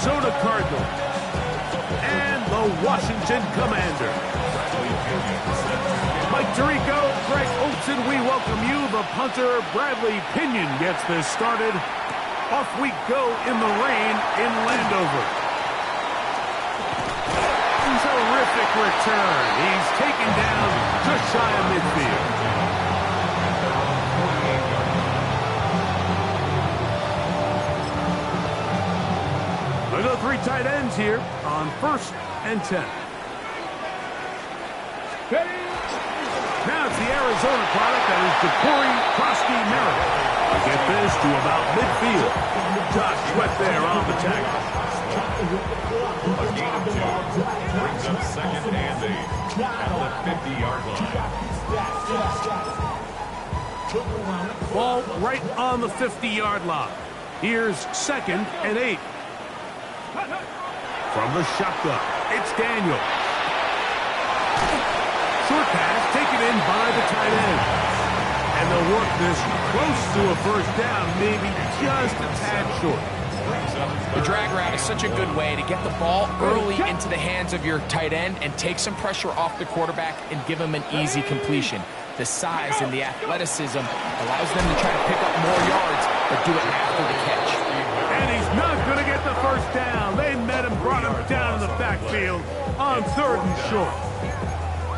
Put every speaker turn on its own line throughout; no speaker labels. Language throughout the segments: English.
Arizona Cardinals. And the Washington Commanders. Mike Tirico, Greg Olson, we welcome you. The punter, Bradley Pinion, gets this started. Off we go in the rain in Landover. Terrific return. He's taken down just shy of midfield. They go 3 tight ends here on 1st and 10. Now it's the Arizona product that is DeCorey Krosky Merritt. To get this to about midfield. Josh Sweat there on the tackle.
A gain of 2 brings up 2nd and 8 at the 50-yard line.
Ball right on the 50-yard line. Here's 2nd and 8. From the shotgun, it's Daniel. Short pass taken in by the tight end. And they'll work this close to a 1st down, maybe just a tad short.
The drag route is such a good way to get the ball early into the hands of your tight end and take some pressure off the quarterback and give him an easy completion. The size and the athleticism allows them to try to pick up more yards, but do it after the catch.
And he's not going to get the 1st down. They met him, brought him down in the backfield on 3rd and short.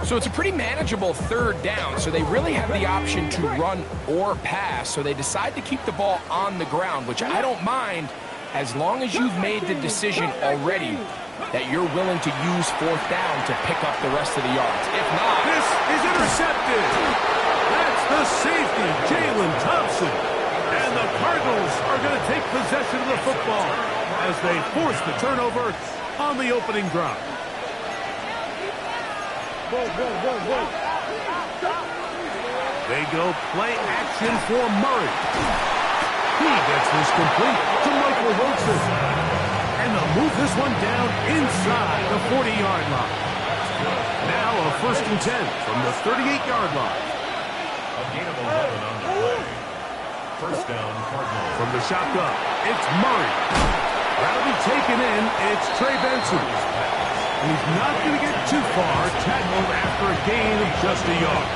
So it's a pretty manageable 3rd down, so they really have the option to run or pass, so they decide to keep the ball on the ground, which I don't mind as long as you've made the decision already that you're willing to use 4th down to pick up the rest of the yards. If not...
This is intercepted. That's the safety, Jalen Thompson. And the Cardinals are going to take possession of the football as they force the turnover on the opening drive. They go play action for Murray. He gets this complete to Michael Wilson. And they'll move this one down inside the 40-yard line. Now a 1st and 10 from the 38-yard line.
A gain of 11 on the play. 1st down, Cardinals.
From the shotgun, it's Murray. That'll be taken in. It's Trey Benson. And he's not going to get too far, tackled after a gain of just a yard.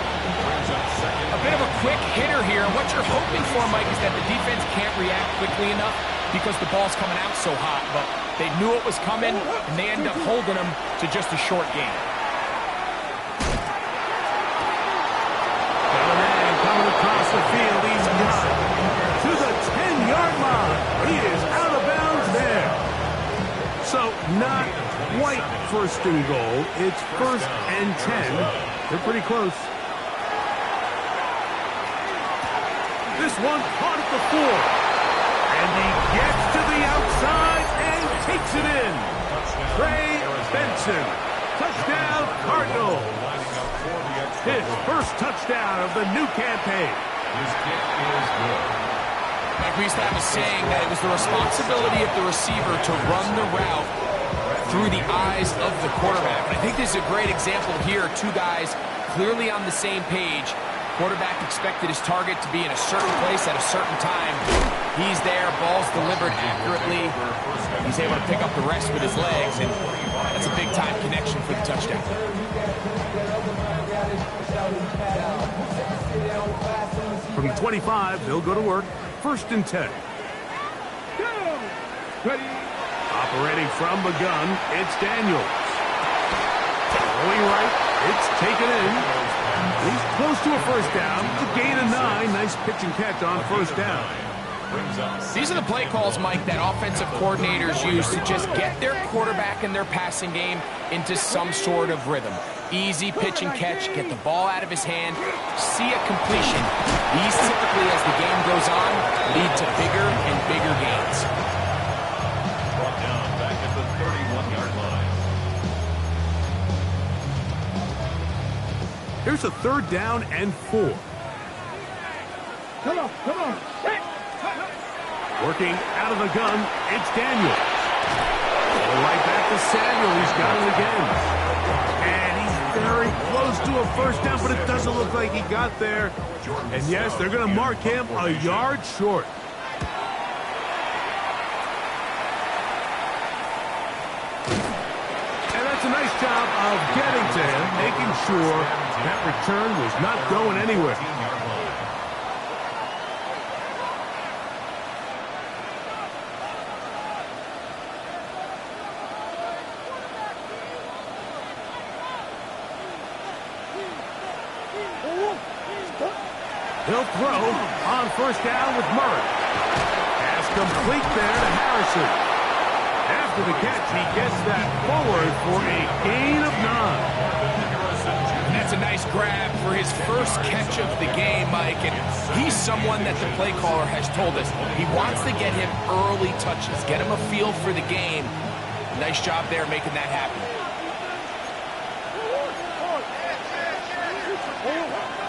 A bit of a quick hitter here. What you're hoping for, Mike, is that the defense can't react quickly enough because the ball's coming out so hot. But they knew it was coming, and they end up holding them to just a short gain.
Callahan coming across the field. He's got to the 10-yard line. He is out of bounds there. So not quite 1st and goal. It's 1st and 10. They're pretty close. This one caught at the 4. And he gets to the outside and takes it in. Trey Benson. Touchdown, Cardinals. His 1st touchdown of the new campaign.
His kick is good.
Like we used to have a saying that it was the responsibility of the receiver to run the route through the eyes of the quarterback. I think this is a great example here. 2 guys clearly on the same page. Quarterback expected his target to be in a certain place at a certain time. He's there, ball's delivered accurately. He's able to pick up the rest with his legs, and that's a big-time connection for the touchdown.
From 25, they'll go to work. 1st and 10. Operating from the gun, it's Daniels. Going right, it's taken in. He's close to a 1st down. It's a gain of 9. Nice pitch and catch on 1st down.
These are the play calls, Mike, that offensive coordinators use to just get their quarterback and their passing game into some sort of rhythm. Easy pitch and catch, get the ball out of his hand, see a completion. These typically, as the game goes on, lead to bigger and bigger gains.
Brought down back at the 31-yard line.
Here's a 3rd down and 4.
Come on.
Working out of the gun, it's Daniel. Right back to Samuel. He's got it again. And he's very close to a 1st down, but it doesn't look like he got there. And yes, they're going to mark him a yard short. job of getting to him, making sure that return was not going anywhere. He'll throw on first down with Murray. Pass complete there to Harrison. After the catch, he gets that forward for a gain of 9.
And that's a nice grab for his first catch of the game, Mike. And he's someone that the play caller has told us he wants to get him early touches, get him a feel for the game. Nice job there making that happen.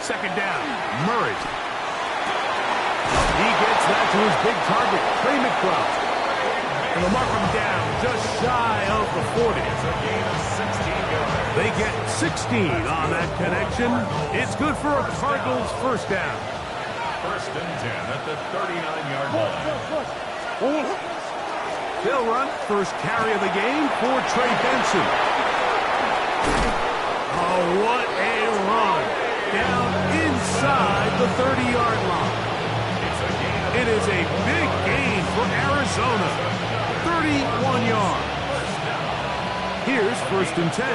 Second down, Murray. He gets that to his big target, Trey McBride. And they'll mark him down just shy of the 40. They get 16 on that connection. It's good for a Cardinals first down.
First and 10 at the 39-yard line.
They'll run first carry of the game for Trey Benson. Oh, what a run. Down inside the 30-yard line. It is a big gain for Arizona. 31 yards. Here's first and 10.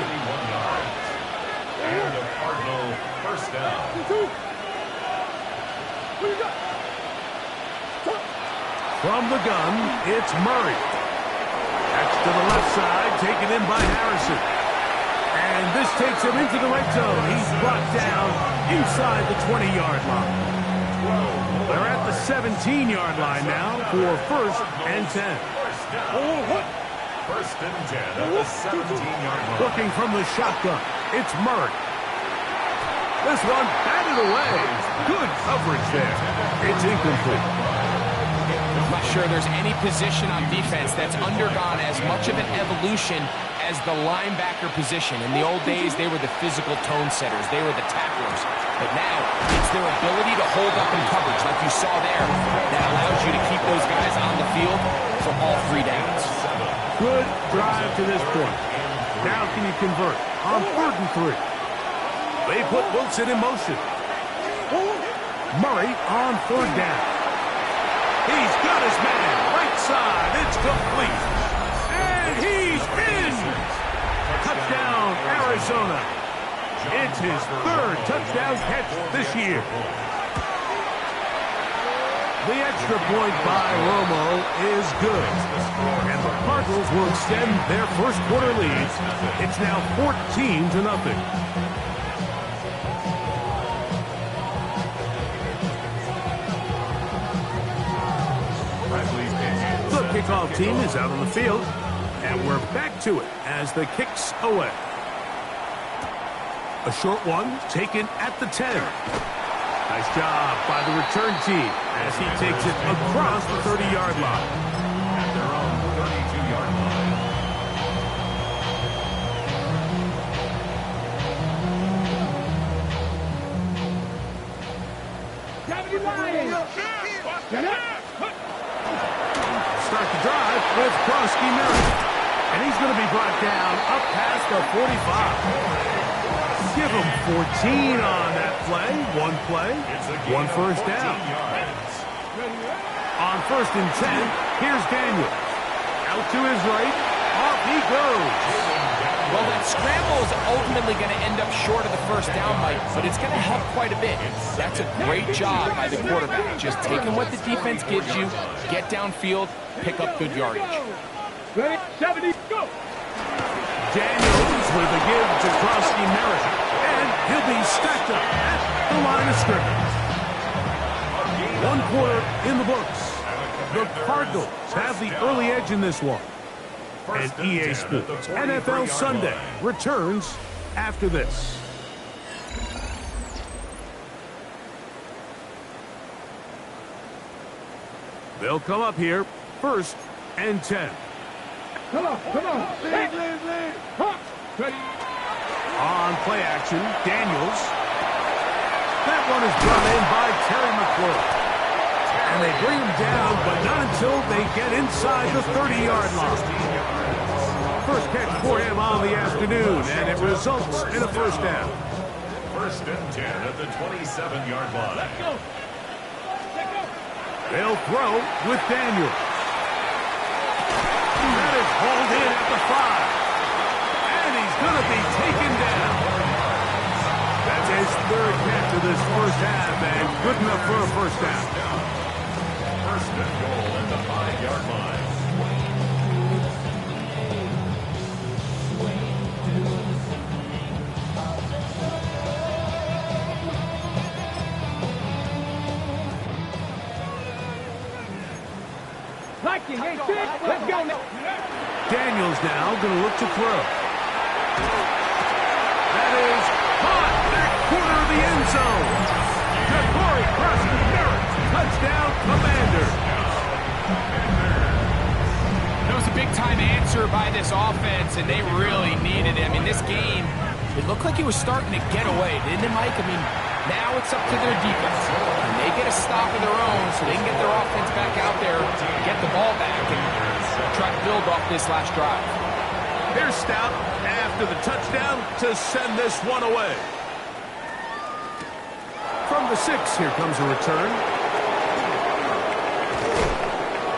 And a Cardinal first down.
From the gun, it's Murray. That's to the left side, taken in by Harrison. And this takes him into the red zone. He's brought down inside the 20-yard line. They're at the 17-yard line now for first and 10.
First and 10 at the 17-yard line.
Looking from the shotgun, it's Murray. This one batted away. Good coverage there. It's incomplete.
I'm not sure there's any position on defense that's undergone as much of an evolution as the linebacker position. In the old days, they were the physical tone setters. They were the tacklers. But now, it's their ability to hold up in coverage, like you saw there, that allows you to keep those guys on the field for all 3 downs.
Good drive to this point. Now can you convert on 3rd and 3? They put Wilson in motion. Murray on 3rd down. He's got his man. Right side. It's complete. And he's in. Touchdown, Arizona. It's his 3rd touchdown catch this year. The extra point by Romo is good. And the Cardinals will extend their first quarter lead. It's now 14-0. The kickoff team is out on the field, and we're back to it as the kick's away. A short one taken at the 10. Nice job by the return team as he takes it across the 30-yard line.
At their own 32-yard
Start the drive with Krosky Merritt. And he's going to be brought down up past the 45. Give him 14 on that play. One play, one first down. On 1st and 10, here's Daniels. Out to his right. Off he goes.
Well, that scramble is ultimately going to end up short of the first down, Mike, but it's going to help quite a bit. That's a great job by the quarterback. Just taking what the defense gives you, get downfield, pick up good yardage.
Ready, 70, go!
Daniels with a give to Krosky Merritt. And he'll be stacked up at the line of scrimmage. 1 quarter in the books. The Cardinals have the early edge in this one. And EA Sports NFL Sunday returns after this. They'll come up here, 1st and 10.
Come on, come on. Lead. Huh. Ready.
On play action, Daniels. That one is brought in by Terry McLaurin. And they bring him down, but not until they get inside the 30-yard line. first catch for him on the afternoon, and it results in a first down.
First and 10 at the 27-yard line.
Let's go.
They'll throw with Daniel. That is hauled in at the 5. And he's going to be taken down. That's his third catch of this first half, and good enough for a first down.
First and goal at the 5-yard line.
Let's go now.
Daniels now going to look to throw. That is caught back corner of the end zone. Ja'Cory Carson-Merritt, touchdown, Commanders.
That was a big-time answer by this offense, and they really needed it. I mean, this game, it looked like it was starting to get away, didn't it, Mike? I mean, now it's up to their defense. And they get a stop of their own so they can get their offense back out there, get the ball back, and try to build off this last drive.
Here's Stout after the touchdown to send this one away. From the 6, here comes a return.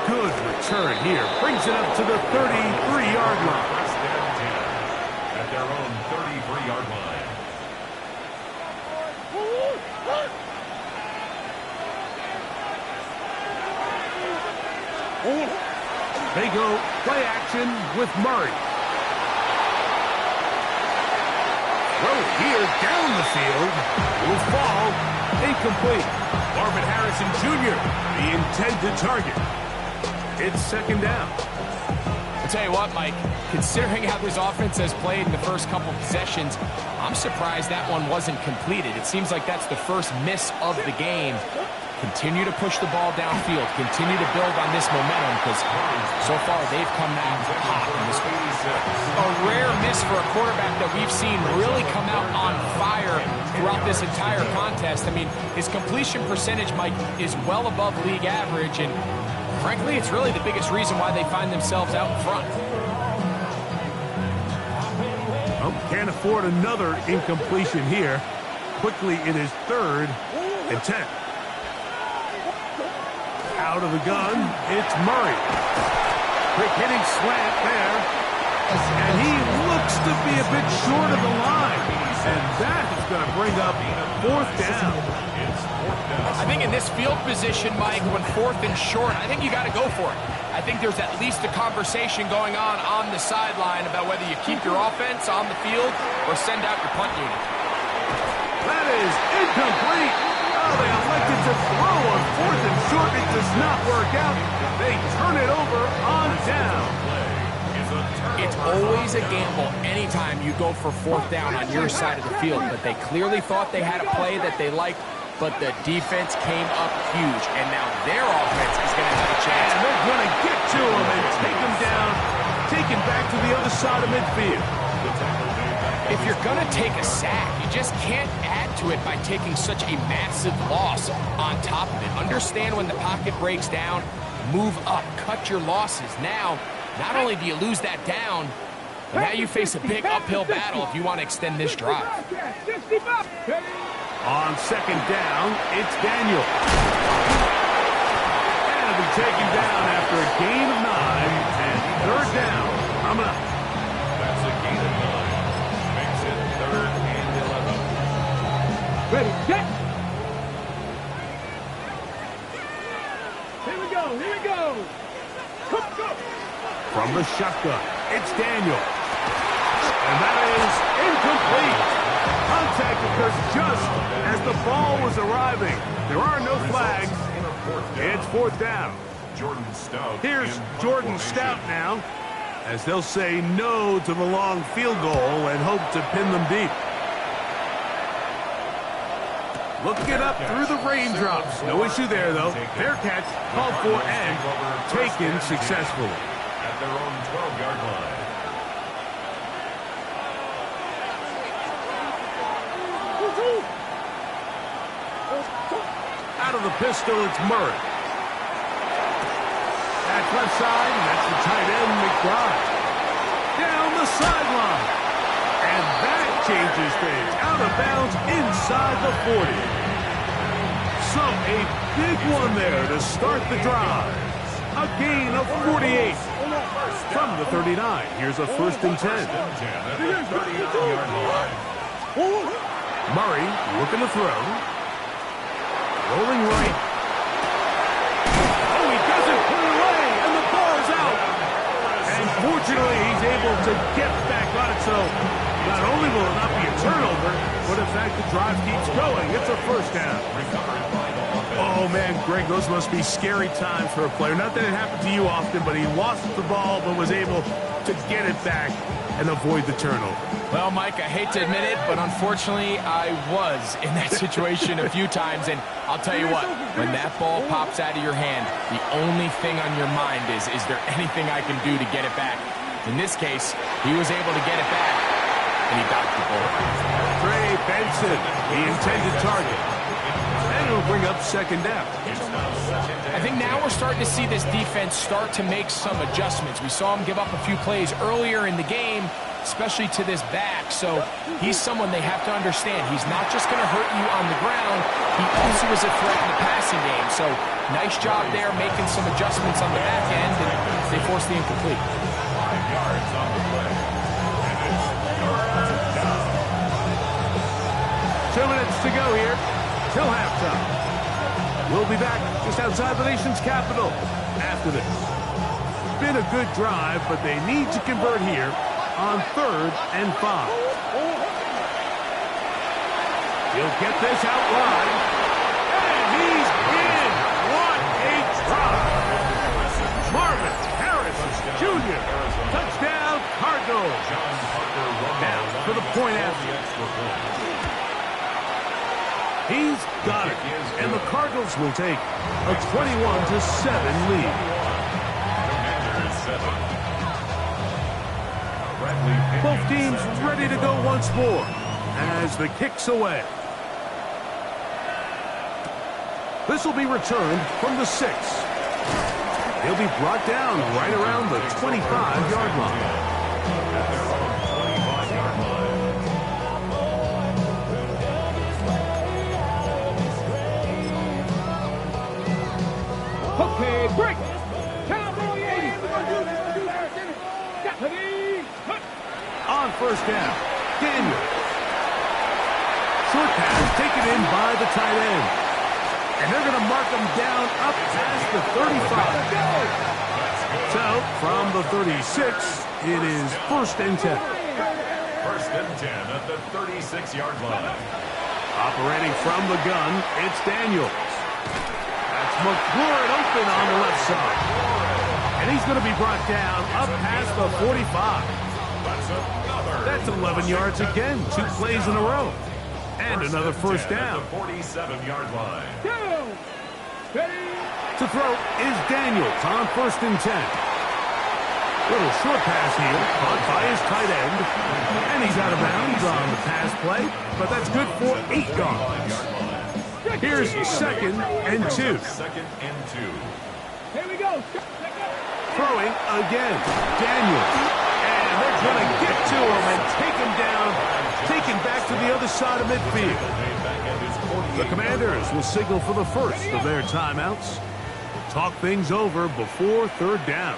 Good return here. Brings it up to the 33-yard line.
First and 10 at their own 33-yard line.
They go play action with Murray. Throw here down the field. Will fall. Incomplete. Marvin Harrison Jr., the intended target. It's second down.
I'll tell you what, Mike, considering how this offense has played in the first couple possessions, I'm surprised that one wasn't completed. It seems like that's the first miss of the game. Continue to push the ball downfield. Continue to build on this momentum because so far they've come out hot in this one. A rare miss for a quarterback that we've seen really come out on fire throughout this entire contest. I mean, his completion percentage, Mike, is well above league average, and frankly, it's really the biggest reason why they find themselves out in front.
Oh, can't afford another incompletion here. Quickly in his 3rd and 10. Out of the gun, it's Murray. Quick hitting slant there. And he looks to be a bit short of the line. And that is going to bring up 4th down.
I think in this field position, Mike, when 4th and short, I think you got to go for it. I think there's at least a conversation going on the sideline about whether you keep your offense on the field or send out your punt unit.
That is incomplete. Oh, they elected to throw on 4th and short. It does not work out. They turn it over on down.
It's always a gamble anytime you go for 4th down on your side of the field, but they clearly thought they had a play that they liked, but the defense came up huge, and now their offense is going to have a chance.
And they're going to get to him and take him down, take him back to the other side of midfield.
If you're going to take a sack, you just can't add to it by taking such a massive loss on top of it. Understand when the pocket breaks down, move up, cut your losses. Now, not only do you lose that down, but now you face a big uphill battle if you want to extend this drive.
On second down, it's Daniel. And it'll be taken down after a gain of 9 and 3rd down. Coming up.
That's a gain of 9. Makes it 3rd and 11.
Ready, set. Here we go, here we go. Come, go.
From the shotgun, it's Daniel. And that is incomplete. Contact occurs just as the ball was arriving. There are no flags. It's 4th down.
Jordan Stout.
Here's Jordan Stout now, as they'll say no to the long field goal and hope to pin them deep. Looking up through the raindrops. No issue there, though. Fair catch, called for and taken successfully.
At their own 12-yard line.
Out of the pistol, it's Murray. That's left side, and that's the tight end, McBride. Down sideline. And that changes things. Out of bounds inside the 40. So a big one there to start the drive. A gain of 48. From the 39, here's a 1st and 10. Murray looking to throw. Rolling right. Oh, he doesn't put it away, and the ball's out. And fortunately, he's able to get back on it, so not only will it not be a turnover, but in fact the drive keeps going. It's a 1st down. Oh, man, Greg, those must be scary times for a player. Not that it happened to you often, but he lost the ball but was able to get it back and avoid the turnover.
Well, Mike, I hate to admit it, but unfortunately, I was in that situation a few times. And I'll tell you what, when that ball pops out of your hand, the only thing on your mind is there anything I can do to get it back? In this case, he was able to get it back, and he dodged the ball.
Trey Benson, the intended target. And it'll bring up 2nd down.
I think now we're starting to see this defense start to make some adjustments. We saw him give up a few plays earlier in the game, especially to this back. So he's someone they have to understand. He's not just going to hurt you on the ground. He also is a threat in the passing game. So nice job there making some adjustments on the back end, and they force the incomplete.
5 yards on the play. And it's 3rd down.
2 minutes to go here till halftime. We'll be back just outside the nation's capital after this. Been a good drive, but they need to convert here on 3rd and 5. He'll get this out wide. And he's in. What a drive. Marvin Harrison Jr. Touchdown, Cardinals. Now for the point after. He's got it. And the Cardinals will take a 21-7 lead. Both teams ready to go once more as the kick's away. This will be returned from the 6. He'll be brought down right around the 25-yard line.
Okay, break. Cowboy 80.
On 1st down, Daniel. Short pass taken in by the tight end. And they're going to mark him down up past the 35. So, from the 36, it is 1st and 10.
1st and 10 at the 36-yard line.
Operating from the gun, it's Daniels. That's McLaurin open on the left side. And he's going to be brought down up past the 45. That's 11 yards again, 2 plays in a row. And another 1st down.
47-yard line.
To throw is Daniels on 1st and 10. Little short pass here, caught by his tight end. And he's out of bounds on the pass play, but that's good for 8 yards. Here's 2nd and 2.
2nd and 2.
Here we go.
Throwing again, Daniels. And they're going to get to him and take him down, taken back to the other side of midfield. The Commanders will signal for the first of their timeouts. Talk things over before 3rd down.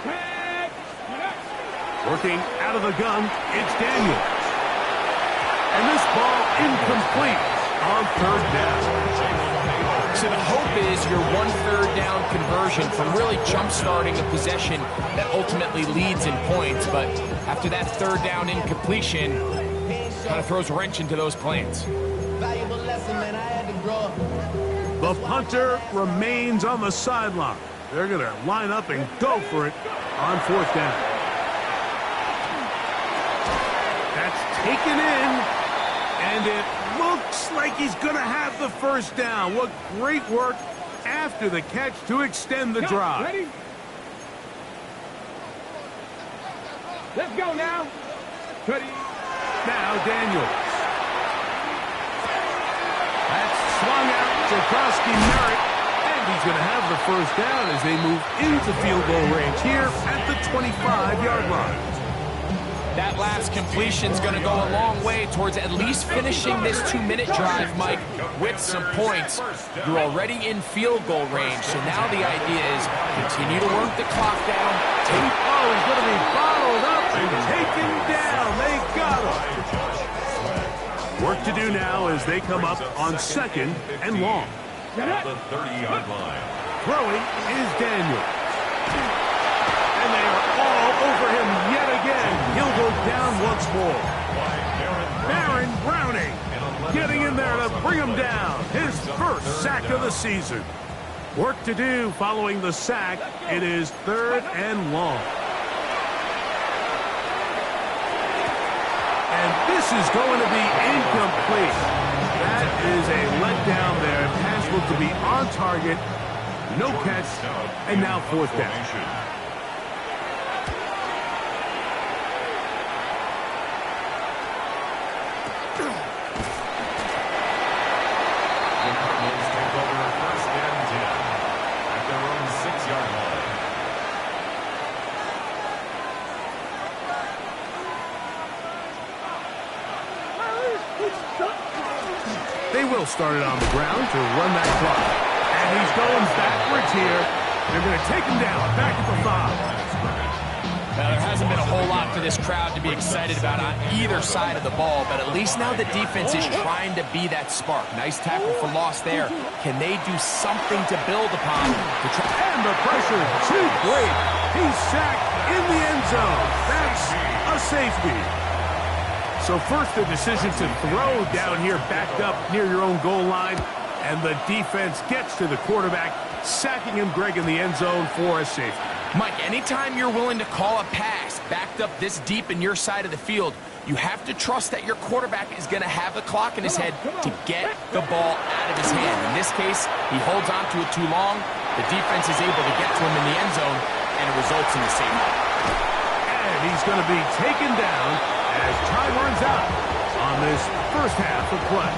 Working out of the gun, it's Daniels. And this ball incomplete on 3rd down.
So the hope is your 1/3 down conversion from really jump-starting a possession that ultimately leads in points. But after that 3rd down incompletion, kind of throws a wrench into those plans.
The punter remains on the sideline. They're going to line up and go for it on 4th down. That's taken in, and it looks like he's going to have the 1st down. What great work after the catch to extend the drive.
Ready? Let's go now. Ready?
Now Daniels. That's swung out to Krosky Merritt, and he's going to have the 1st down as they move into field goal range here at the 25-yard line.
That last completion's going to go a long way towards at least finishing this 2-minute drive, Mike, with some points. You're already in field goal range, so now the idea is continue to work the clock down.
Oh, he's going to be bottled up and taken down. They got him. Work to do now as they come up on 2nd and long.
At the 30-yard line.
Throwing is Daniel. And they are all over him yet again. He'll go down once more. Baron Browning getting in there to bring him down. His first sack of the season. Work to do following the sack. It is 3rd and long. And this is going to be incomplete. That is a letdown there. Pass looked to be on target. No catch. And now 4th down. They will start it on the ground to run that clock. And he's going backwards here. They're going to take him down, back at the 5.
Now, there hasn't been a whole lot for this crowd to be excited about on either side of the ball, but at least now the defense is trying to be that spark. Nice tackle for loss there. Can they do something to build upon?
And the pressure too great. He's sacked in the end zone. That's a safety. So first the decision to throw down here backed up near your own goal line. And the defense gets to the quarterback, sacking him, Greg, in the end zone for a safety.
Mike, anytime you're willing to call a pass backed up this deep in your side of the field, you have to trust that your quarterback is going to have the clock in his head to get the ball out of his hand. In this case, he holds on to it too long. The defense is able to get to him in the end zone, and it results in the safety.
And he's going to be taken down as time runs out on this first half of play.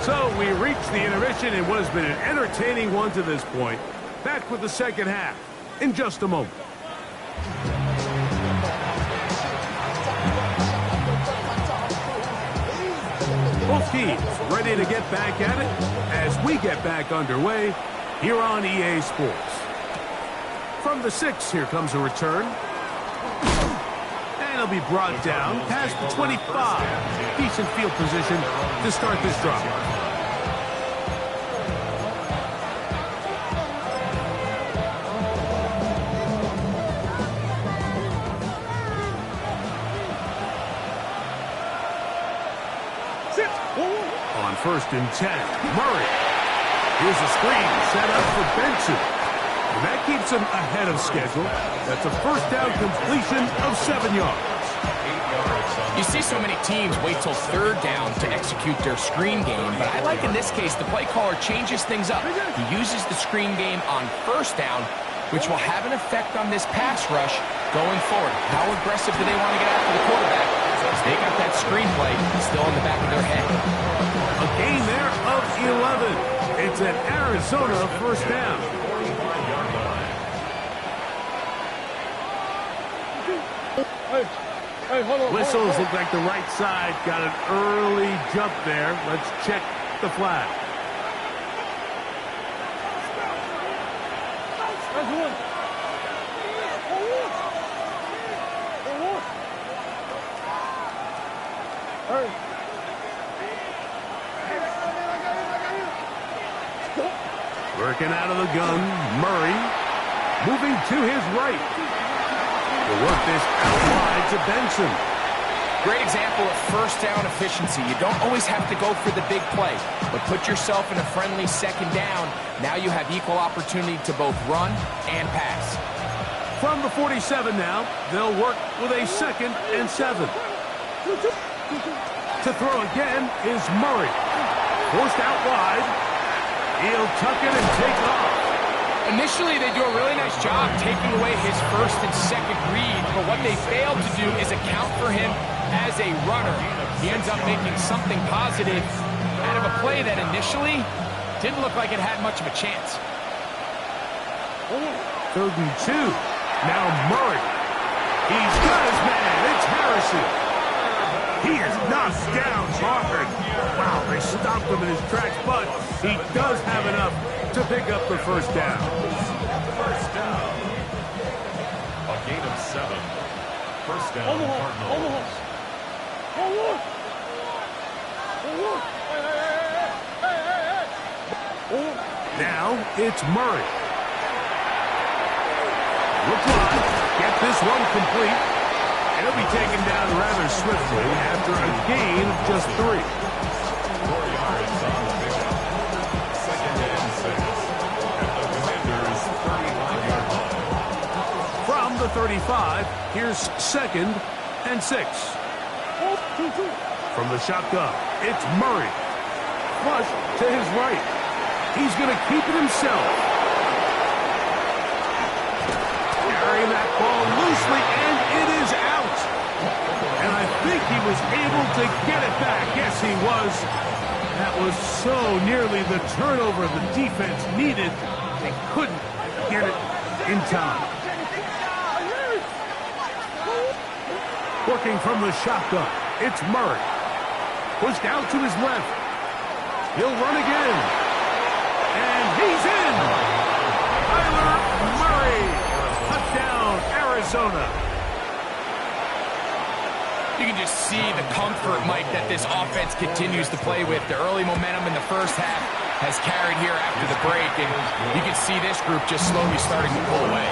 So we reach the intermission in what has been an entertaining one to this point. Back with the second half in just a moment. Both teams ready to get back at it as we get back underway here on EA Sports. From the 6, here comes a return. And he'll be brought down past the 25. Decent field position to start this drive. On 1st and 10, Murray. Here's a screen set up for Benson. And that keeps him ahead of schedule. That's a first down completion of 7 yards.
You see so many teams wait till 3rd down to execute their screen game, but I like in this case the play caller changes things up. He uses the screen game on 1st down, which will have an effect on this pass rush going forward. How aggressive do they want to get after the quarterback? They got that screenplay still in the back of their head.
A gain there of 11. It's an Arizona 1st down. Whistles look like the right side got an early jump there. Let's check the flag. Working out of the gun, Murray moving to his right. We'll work this out wide to Benson.
Great example of 1st down efficiency. You don't always have to go for the big play, but put yourself in a friendly 2nd down. Now you have equal opportunity to both run and pass.
From the 47 now, they'll work with a 2nd and 7. To throw again is Murray. Forced out wide. He'll tuck it and take off.
Initially, they do a really nice job taking away his 1st and 2nd read, but what they fail to do is account for him as a runner. He ends up making something positive out of a play that initially didn't look like it had much of a chance.
3rd and 2. Now Murray. He's got his man. It's Harrison. He is knocked down hard. Wow, they stopped him in his tracks, but he does have enough to pick up the first down.
First down. A gain of 7. First down, Cardinals.
Now it's Murray. Looks like get this one complete. And he'll be taken down rather swiftly after a gain of just 3.
4 yards on the pickup. 2nd and 6. At the Commanders' 35-yard line.
From the 35, here's 2nd and 6. From the shotgun, it's Murray. Flush to his right. He's going to keep it himself. Carrying that ball loosely, and it is out. And I think he was able to get it back. Yes, he was. That was so nearly the turnover the defense needed. They couldn't get it in time. Working from the shotgun, it's Murray. Pushed out to his left. He'll run again. And he's in. Kyler Murray. Touchdown, Arizona.
You can just see the comfort, Mike, that this offense continues to play with. The early momentum in the first half has carried here after the break, and you can see this group just slowly starting to pull away.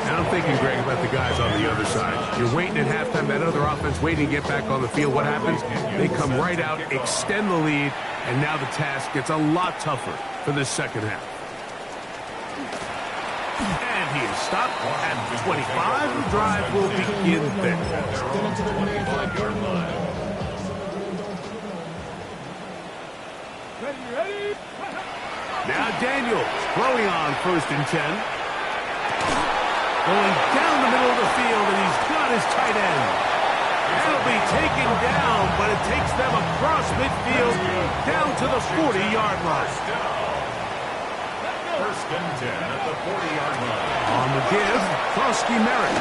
And I'm thinking, Greg, about the guys on the other side. You're waiting at halftime, that other offense waiting to get back on the field. What happens? They come right out, extend the lead, and now the task gets a lot tougher for this second half. And he is stopped at 25. The drive will begin there.
Ready?
Now Daniels throwing on 1st and 10. Going down the middle of the field, and he's got his tight end. That'll be taken down, but it takes them across midfield down to the 40-yard line.
1st and 10 at the 40-yard line.
On the give, Krosky Merritt.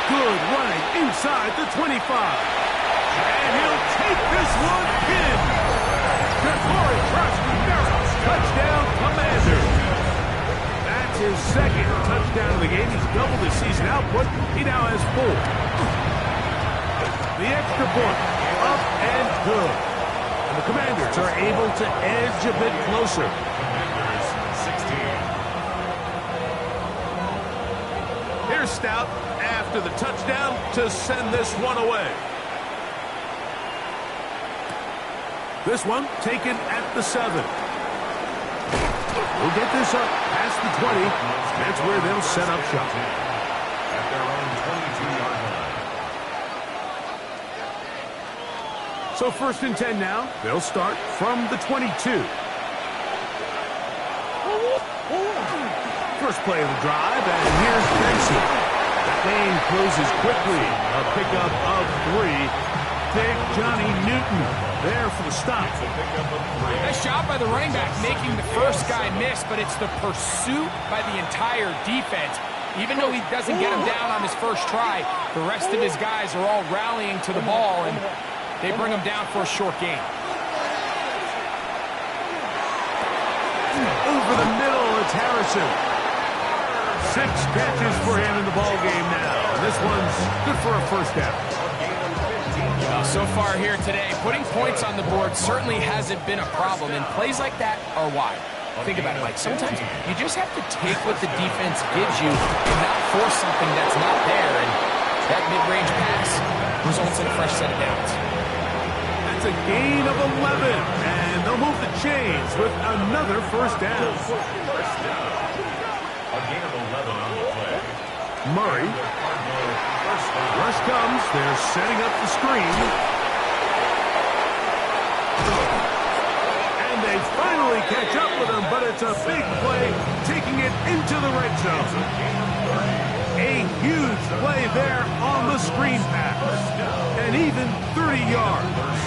Good running inside the 25. And he'll take this one in. Ja'Cory Krosky Merritt, touchdown Commander. That's his 2nd touchdown of the game. He's doubled his season output. He now has 4. The extra point, up and good. And the Commanders are able to edge a bit closer.
Commanders 16.
Here's Stout after the touchdown to send this one away. This one taken at the 7. We'll get this up past the 20. That's where they'll set up shop.
At their own 22-yard line.
So 1st and 10 now. They'll start from the 22. First play of the drive, and here's Benson. Bain closes quickly. A pickup of 3. Big Johnny Newton there for the stop.
Nice job by the running back making the first guy miss, but it's the pursuit by the entire defense. Even though he doesn't get him down on his first try, the rest of his guys are all rallying to the ball, and they bring him down for a short gain.
Over the middle, it's Harrison. 6 catches for him in the ball game now. This one's good for a first down.
So far here today, putting points on the board certainly hasn't been a problem, and plays like that are why. Think about it, Mike. Sometimes you just have to take what the defense gives you and not force something that's not there, and that mid-range pass results in a fresh set of downs.
That's a gain of 11, and they'll move the chains with another first down.
First down. A gain of 11 on the play.
Murray. Rush comes. They're setting up the screen. And they finally catch up with him, but it's a big play, taking it into the red zone. A huge play there on the screen pass. And even 30 yards.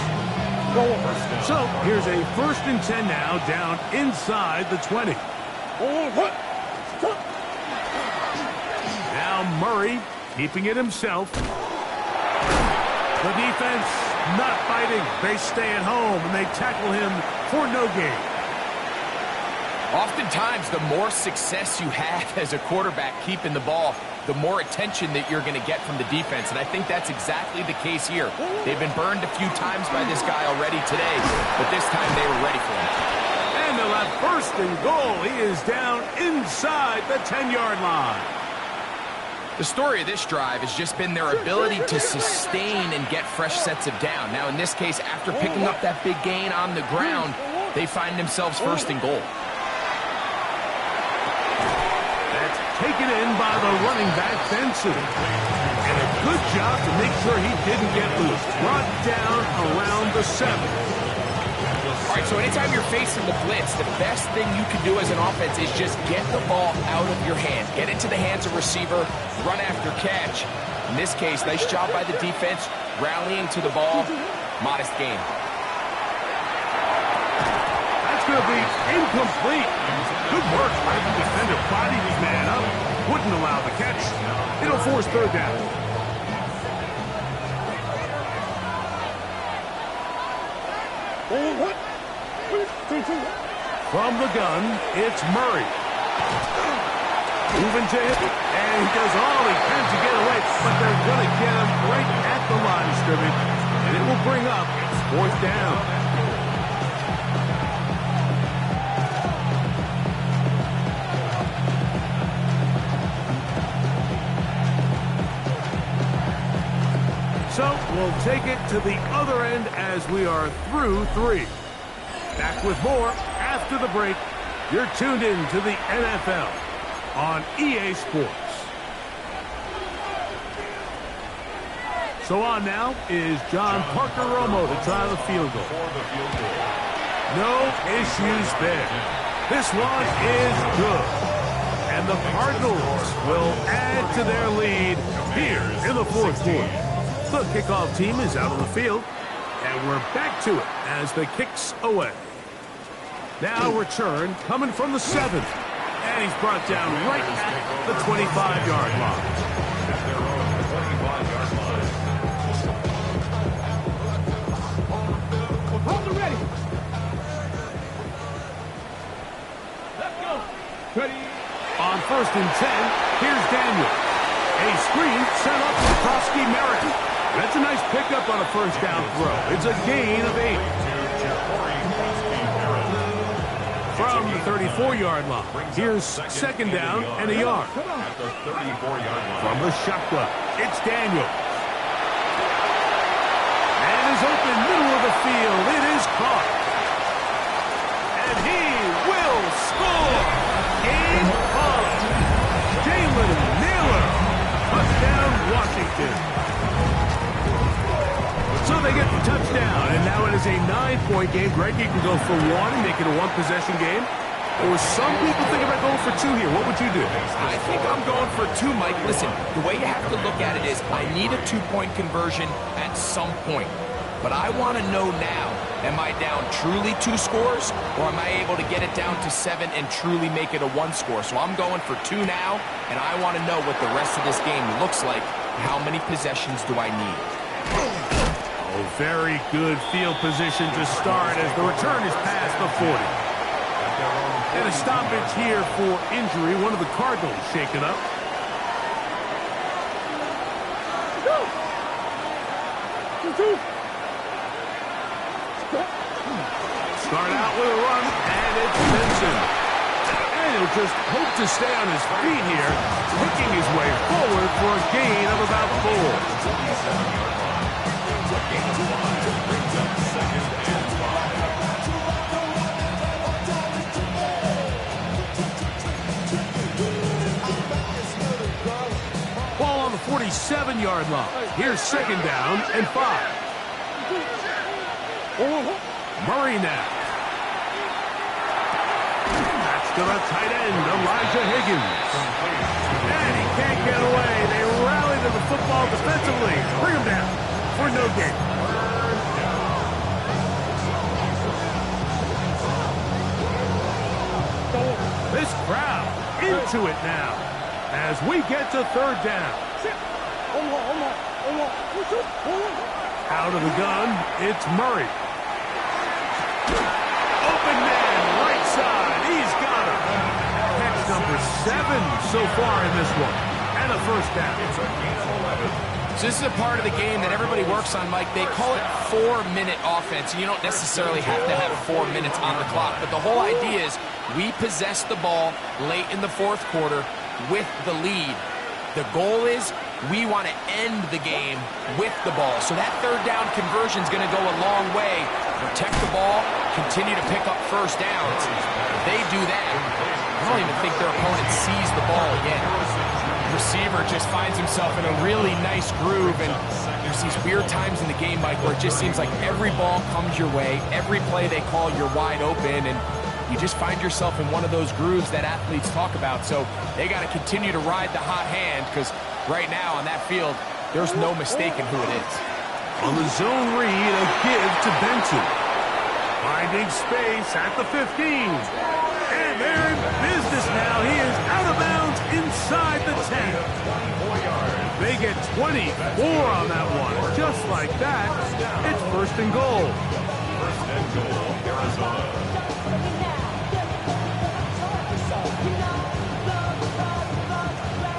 So here's a 1st and 10 now, down inside the 20. Now Murray keeping it himself. The defense not fighting. They stay at home, and they tackle him for no gain.
Oftentimes, the more success you have as a quarterback keeping the ball, the more attention that you're going to get from the defense. And I think that's exactly the case here. They've been burned a few times by this guy already today, but this time they were ready for him.
And they'll have first and goal. He is down inside the 10-yard line.
The story of this drive has just been their ability to sustain and get fresh sets of down. Now, in this case, after picking up that big gain on the ground, they find themselves first and goal.
That's taken in by the running back, Benson. And a good job to make sure he didn't get loose. Brought down around the 7.
All right, so anytime you're facing the blitz, the best thing you can do as an offense is just get the ball out of your hand. Get into the hands of receiver, run after catch. In this case, nice job by the defense, rallying to the ball. Modest gain.
That's going to be incomplete. Good work by the defender. Bodied his man up. Wouldn't allow the catch. It'll force third down. From the gun, it's Murray. Moving to him, and he does all he can to get away, but they're going to get him right at the line of scrimmage, and it will bring up fourth down. So we'll take it to the other end as we are through 3. Back with more after the break. You're tuned in to the NFL on EA Sports. So on now is John Parker Romo to try the field goal. No issues there. This one is good. And the Cardinals will add to their lead here in the fourth quarter. The kickoff team is out on the field, and we're back to it as the kick's away. Now return coming from the 7th, and he's brought down right at the 25-yard line.
Hold it ready. Let's go. Ready.
On first and 10, here's Daniel. A screen set up for Krosky Merritt. That's a nice pickup on a first down throw. It's a gain of 8. From the 34-yard line, here's second down and a yard. From the shotgun, it's Daniel. And is open middle of the field. It is caught. And he will score. Game on. Jalen Nailor. Touchdown, Washington. So they get the touchdown, and now it is a 9-point game. Greg, you can go for 1 and make it a 1-possession game. Or some people think about going for 2 here. What would you do?
I think I'm going for 2, Mike. Listen, the way you have to look at it is I need a 2-point conversion at some point. But I want to know now, am I down truly 2 scores, or am I able to get it down to 7 and truly make it a 1 score? So I'm going for 2 now, and I want to know what the rest of this game looks like. How many possessions do I need?
Oh, very good field position to start as the return is past the 40. And a stoppage here for injury. One of the Cardinals shaken up. Start out with a run, and it's Benson. And he'll just hope to stay on his feet here, picking his way forward for a gain of about 4. Ball on the 47-yard line. Here's second down and 5. Murray now. That's to the tight end, Elijah Higgins. And he can't get away. They rally to the football defensively. Bring him down for no gain. This crowd into it now as we get to third down. Out of the gun, it's Murray. Open man, right side. He's got him. Catch number 7 so far in this one. And a first down.
It's a gain of 11.
So this is a part of the game that everybody works on, Mike. They call it 4-minute offense. You don't necessarily have to have 4 minutes on the clock. But the whole idea is we possess the ball late in the fourth quarter with the lead. The goal is we want to end the game with the ball. So that third down conversion is going to go a long way. Protect the ball, continue to pick up first downs. If they do that, I don't even think their opponent sees the ball again. The receiver just finds himself in a really nice groove, and there's these weird times in the game, Mike, where it just seems like every ball comes your way, every play they call, you're wide open, and you just find yourself in one of those grooves that athletes talk about. So they got to continue to ride the hot hand, because right now on that field, there's no mistaking who it is.
On the zone read, a give to Benson. Finding space at the 15. And they're in business now. He is out of bounds inside the 10. They get 24 on that one. Just like that, it's first and goal.
First and goal, Arizona.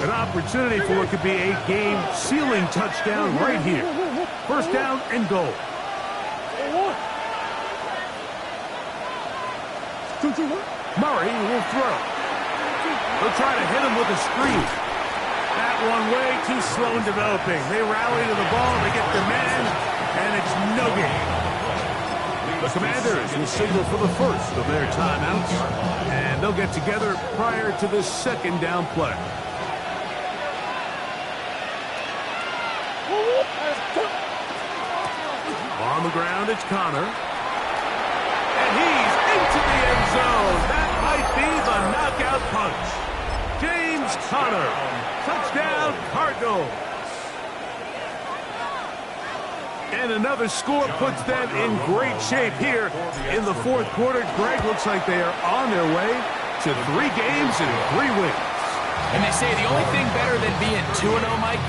An opportunity for it could be a game-sealing touchdown right here. First down and goal. Murray will throw. They'll try to hit him with a screen. That one way too slow in developing. They rally to the ball, they get the man, and it's no gain. The Commanders will signal for the first of their timeouts, and they'll get together prior to the second down play. On the ground, it's Connor. And he's into the end zone. That might be the knockout punch. James Conner. Touchdown, Cardinals. And another score puts them in great shape here in the fourth quarter. Greg, looks like they are on their way to 3 games and 3 wins.
And they say the only thing better than being 2-0, Mike,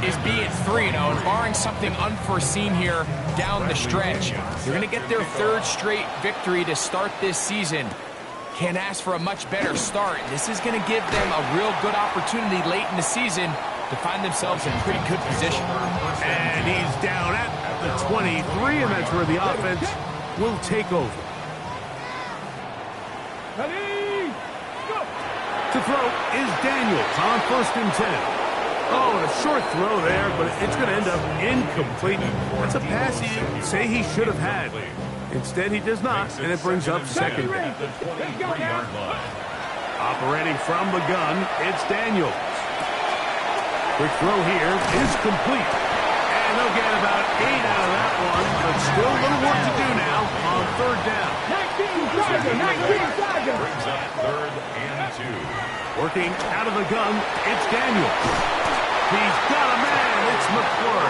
is being 3-0, and barring something unforeseen here down the stretch. They're going to get their 3rd straight victory to start this season. Can't ask for a much better start. This is going to give them a real good opportunity late in the season to find themselves in pretty good position.
And he's down at the 23, and that's where the offense will take over.
Ready, go!
To throw is Daniels on 1st and 10. Oh, and a short throw there, but it's going to end up incomplete. That's a pass he'd say he should have had. Instead, he does not, and it brings up second down. Operating from the gun, it's Daniels. Quick throw here is complete. And they'll get about 8 out of that one, but still a little work to do now on 3rd down.
19 Tiger.
Brings up 3rd and 2.
Working out of the gun, it's Daniels. He's got a man, it's McClure.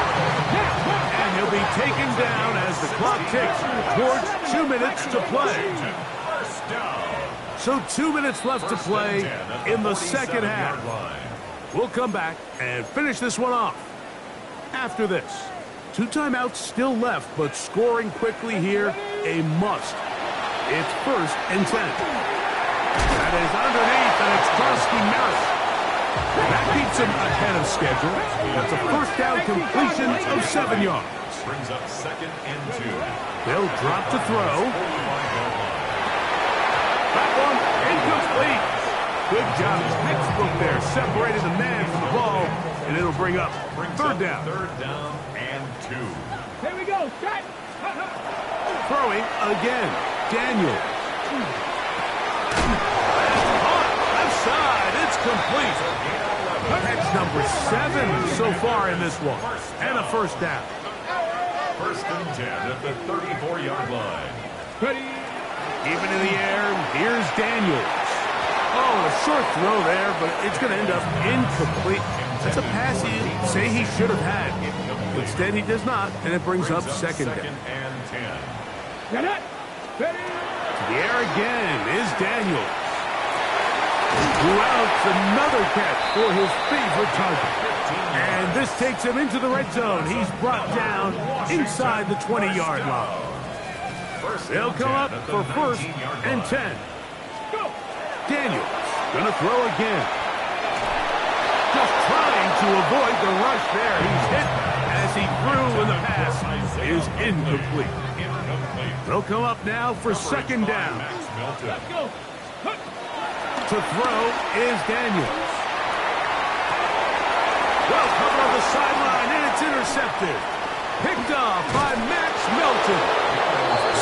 And he'll be taken down as the clock ticks towards 2 minutes to play.
First down.
So 2 minutes left to play in the second half. We'll come back and finish this one off. After this, 2 timeouts still left, but scoring quickly here, a must. It's 1st and 10. That is underneath, and it's Karski Merritt. That keeps him ahead of schedule. That's a first down completion of 7 yards.
Brings up 2nd and 2.
They'll drop to throw. That one incomplete. Good job. Textbook there. Separated the man from the ball, and it'll bring up 3rd down.
3rd down and 2.
Here we go. Shot.
Throwing again. Daniel. Left side. It's complete. Catch number 7 so far in this one. And a first down.
1st and 10 at the 34-yard line.
Ready.
Even in the air, here's Daniels. Oh, a short throw there, but it's going to end up incomplete. That's a pass he'd say he should have had. Instead, he does not, and it brings up 2nd down.
2nd and 10.
Got it. Ready.
To the air again is Daniels. Routes another catch for his favorite target. And this takes him into the red zone. He's brought down inside the 20-yard line. They'll come up for 1st and 10. Daniels gonna throw again. Just trying to avoid the rush there. He's hit as he threw, and the pass is incomplete. They'll come up now for 2nd down. To throw is Daniels. Well covered on the sideline, and it's intercepted. Picked off by Max Melton.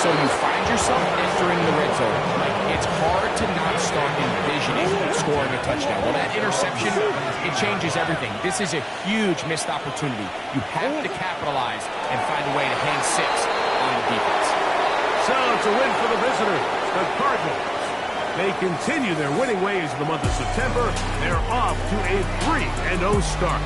So you find yourself entering the red zone. It's hard to not start envisioning scoring a touchdown. Well, that interception, it changes everything. This is a huge missed opportunity. You have to capitalize and find a way to hang 6 on the defense.
So it's a win for the visitors, the Cardinals. They continue their winning ways in the month of September. They're off to a 3-0 start.